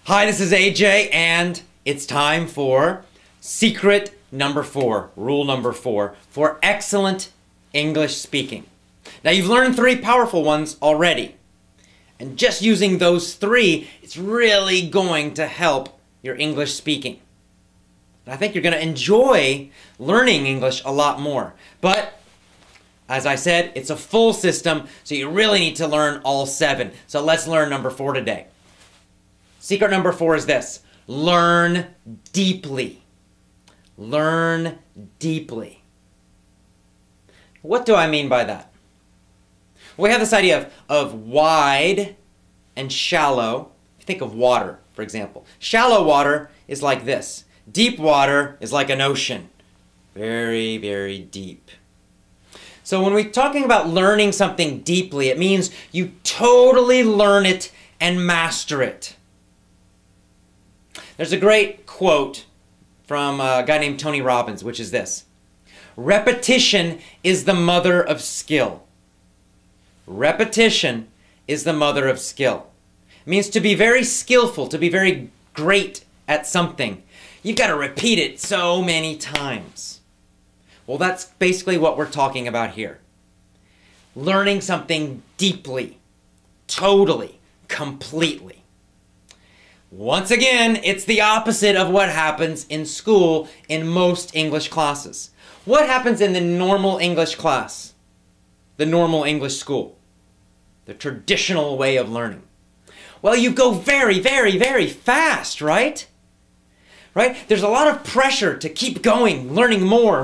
Hi, this is AJ, and it's time for secret number 4, rule number 4, for excellent English speaking. Now, you've learned 3 powerful ones already, and just using those 3, it's really going to help your English speaking. And I think you're going to enjoy learning English a lot more. But, as I said, it's a full system, so you really need to learn all 7. So let's learn number 4 today. Secret number 4 is this: learn deeply. Learn deeply. What do I mean by that? We have this idea of wide and shallow. Think of water, for example. Shallow water is like this. Deep water is like an ocean. Very, very deep. So when we're talking about learning something deeply, it means you totally learn it and master it. There's a great quote from a guy named Tony Robbins, which is this: repetition is the mother of skill. Repetition is the mother of skill. It means to be very skillful, to be very great at something, you've got to repeat it so many times. Well, that's basically what we're talking about here. Learning something deeply, totally, completely. Once again, it's the opposite of what happens in school in most English classes. What happens in the normal English class? The normal English school? The traditional way of learning? Well, you go very, very, very fast, right? Right? There's a lot of pressure to keep going, learning more,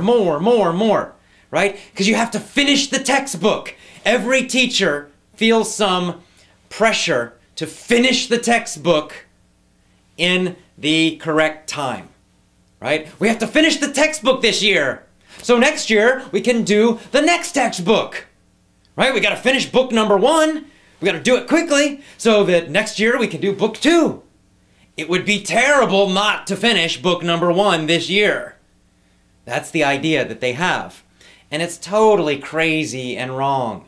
right? Because you have to finish the textbook. Every teacher feels some pressure to finish the textbook in the correct time, right? We have to finish the textbook this year, so next year we can do the next textbook, right? We got to finish book number 1. We got to do it quickly so that next year we can do book 2. It would be terrible not to finish book number 1 this year. That's the idea that they have, and it's totally crazy and wrong.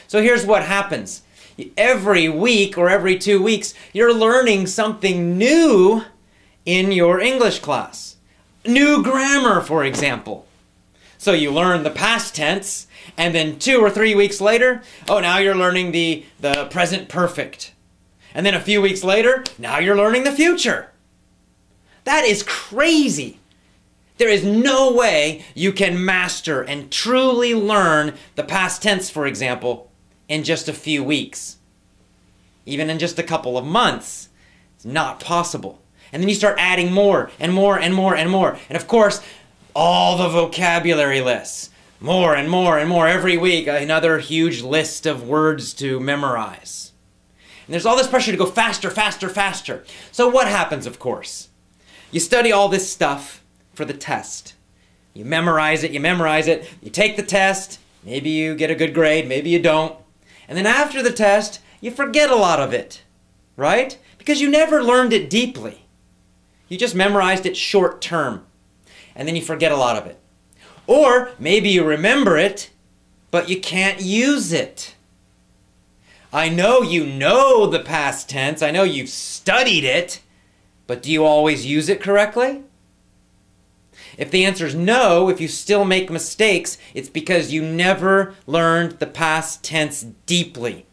So here's what happens. Every week or every 2 weeks, you're learning something new in your English class. New grammar, for example. So you learn the past tense, and then 2 or 3 weeks later, oh, now you're learning the present perfect. And then a few weeks later, now you're learning the future. That is crazy. There is no way you can master and truly learn the past tense, for example, in just a few weeks. Even in just a couple of months. It's not possible. And then you start adding more and more and more and more. And of course, all the vocabulary lists. More and more and more every week. Another huge list of words to memorize. And there's all this pressure to go faster, faster, faster. So what happens, of course? You study all this stuff for the test. You memorize it, you take the test. Maybe you get a good grade, maybe you don't. And then after the test, you forget a lot of it, right? Because you never learned it deeply. You just memorized it short term, and then you forget a lot of it. Or maybe you remember it, but you can't use it. I know you know the past tense, I know you've studied it, but do you always use it correctly? If the answer is no, if you still make mistakes, it's because you never learned the past tense deeply.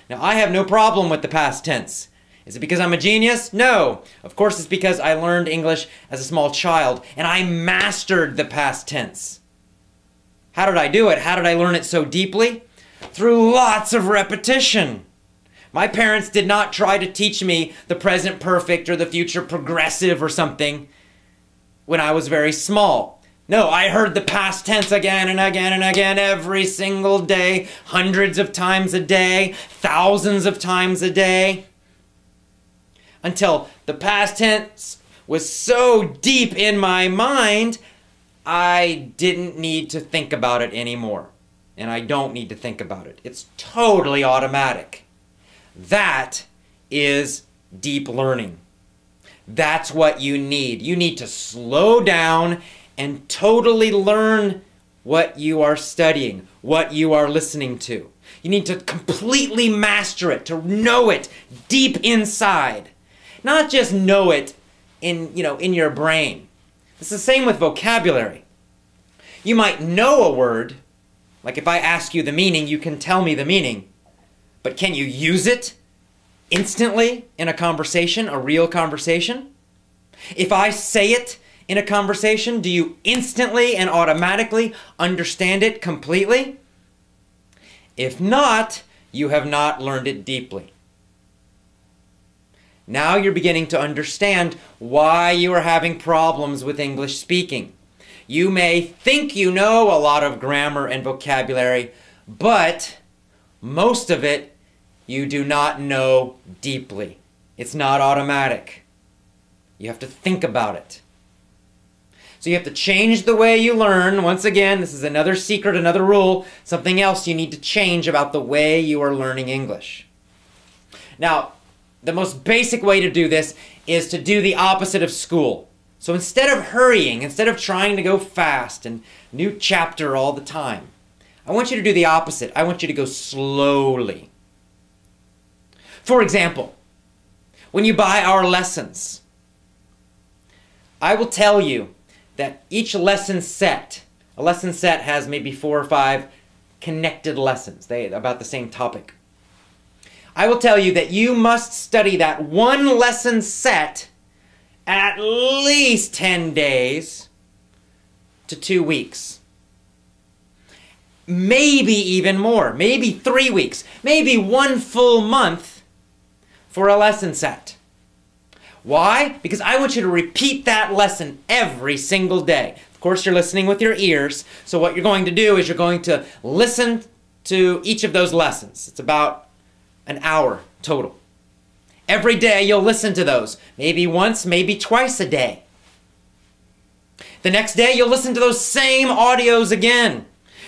Now, I have no problem with the past tense. Is it because I'm a genius? No. Of course, it's because I learned English as a small child, and I mastered the past tense. How did I do it? How did I learn it so deeply? Through lots of repetition. My parents did not try to teach me the present perfect or the future progressive or something when I was very small. No, I heard the past tense again and again and again every single day, hundreds of times a day, thousands of times a day, until the past tense was so deep in my mind, I didn't need to think about it anymore. And I don't need to think about it. It's totally automatic. That is deep learning. That's what you need. You need to slow down and totally learn what you are studying, what you are listening to. You need to completely master it, to know it deep inside. Not just know it in your brain. It's the same with vocabulary. You might know a word, like if I ask you the meaning, you can tell me the meaning, but can you use it instantly in a conversation, a real conversation? If I say it in a conversation, do you instantly and automatically understand it completely? If not, you have not learned it deeply. Now you're beginning to understand why you are having problems with English speaking. You may think you know a lot of grammar and vocabulary, but most of it you do not know deeply. It's not automatic. You have to think about it. So you have to change the way you learn. Once again, this is another secret, another rule, something else you need to change about the way you are learning English. Now, the most basic way to do this is to do the opposite of school. So instead of hurrying, instead of trying to go fast and new chapter all the time, I want you to do the opposite. I want you to go slowly. For example, when you buy our lessons, I will tell you that each lesson set, a lesson set has maybe 4 or 5 connected lessons, about the same topic. I will tell you that you must study that one lesson set at least 10 days to 2 weeks. Maybe even more, maybe 3 weeks, maybe 1 full month for a lesson set. Why? Because I want you to repeat that lesson every single day. Of course, you're listening with your ears, so what you're going to do is you're going to listen to each of those lessons. It's about an hour total. Every day you'll listen to those, maybe once, maybe twice a day. The next day you'll listen to those same audios again.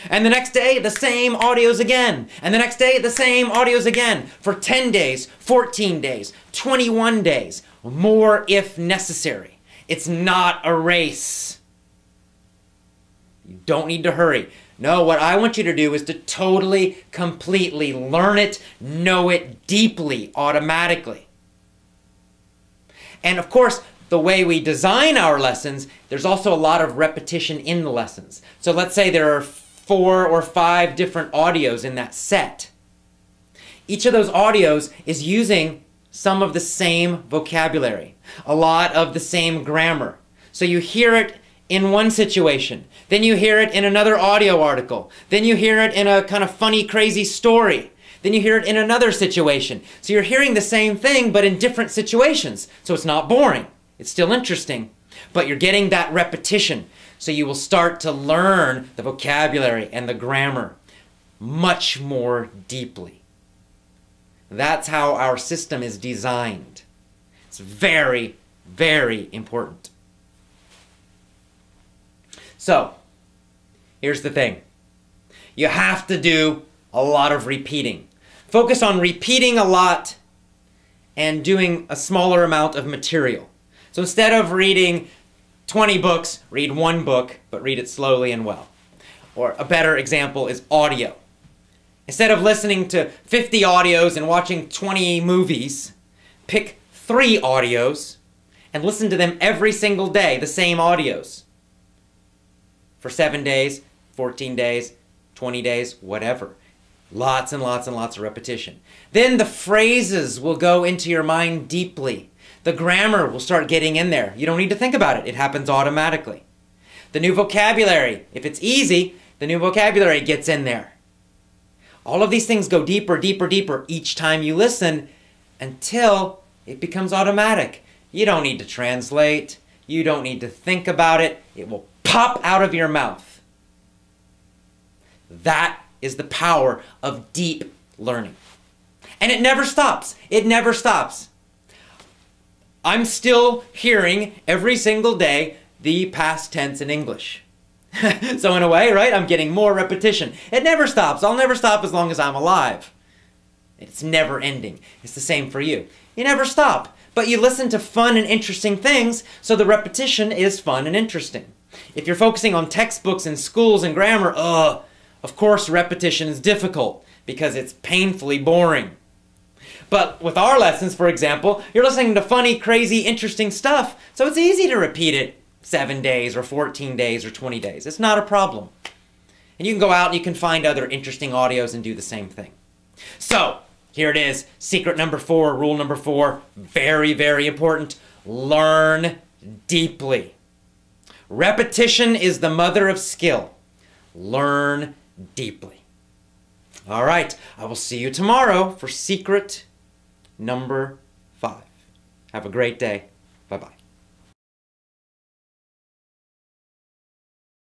And the next day, the same audios again. And the next day, the same audios again. For 10 days, 14 days, 21 days. More if necessary. It's not a race. You don't need to hurry. No, what I want you to do is to totally, completely learn it, know it deeply, automatically. And of course, the way we design our lessons, there's also a lot of repetition in the lessons. So let's say there are 4 or 5 different audios in that set. Each of those audios is using some of the same vocabulary, a lot of the same grammar. So you hear it in one situation, then you hear it in another audio article, then you hear it in a kind of funny, crazy story, then you hear it in another situation. So you're hearing the same thing, but in different situations. So it's not boring. It's still interesting, but you're getting that repetition. So you will start to learn the vocabulary and the grammar much more deeply. That's how our system is designed. It's very, very important. So, here's the thing. You have to do a lot of repeating. Focus on repeating a lot and doing a smaller amount of material. So instead of reading 20 books, read 1 book, but read it slowly and well. Or a better example is audio. Instead of listening to 50 audios and watching 20 movies, pick 3 audios and listen to them every single day, the same audios. For 7 days, 14 days, 20 days, whatever. Lots and lots and lots of repetition. Then the phrases will go into your mind deeply. The grammar will start getting in there. You don't need to think about it. It happens automatically. The new vocabulary, if it's easy, the new vocabulary gets in there. All of these things go deeper, deeper, deeper each time you listen until it becomes automatic. You don't need to translate. You don't need to think about it. It will pop out of your mouth. That is the power of deep learning. And it never stops. It never stops. I'm still hearing every single day the past tense in English. So in a way, right, I'm getting more repetition. It never stops. I'll never stop as long as I'm alive. It's never ending. It's the same for you. You never stop. But you listen to fun and interesting things, so the repetition is fun and interesting. If you're focusing on textbooks and schools and grammar, of course repetition is difficult because it's painfully boring. But with our lessons, for example, you're listening to funny, crazy, interesting stuff, so it's easy to repeat it 7 days or 14 days or 20 days. It's not a problem. And you can go out and you can find other interesting audios and do the same thing. So, here it is, secret number 4, rule number 4, very, very important. Learn deeply. Repetition is the mother of skill. Learn deeply. All right, I will see you tomorrow for secret number 5. Have a great day.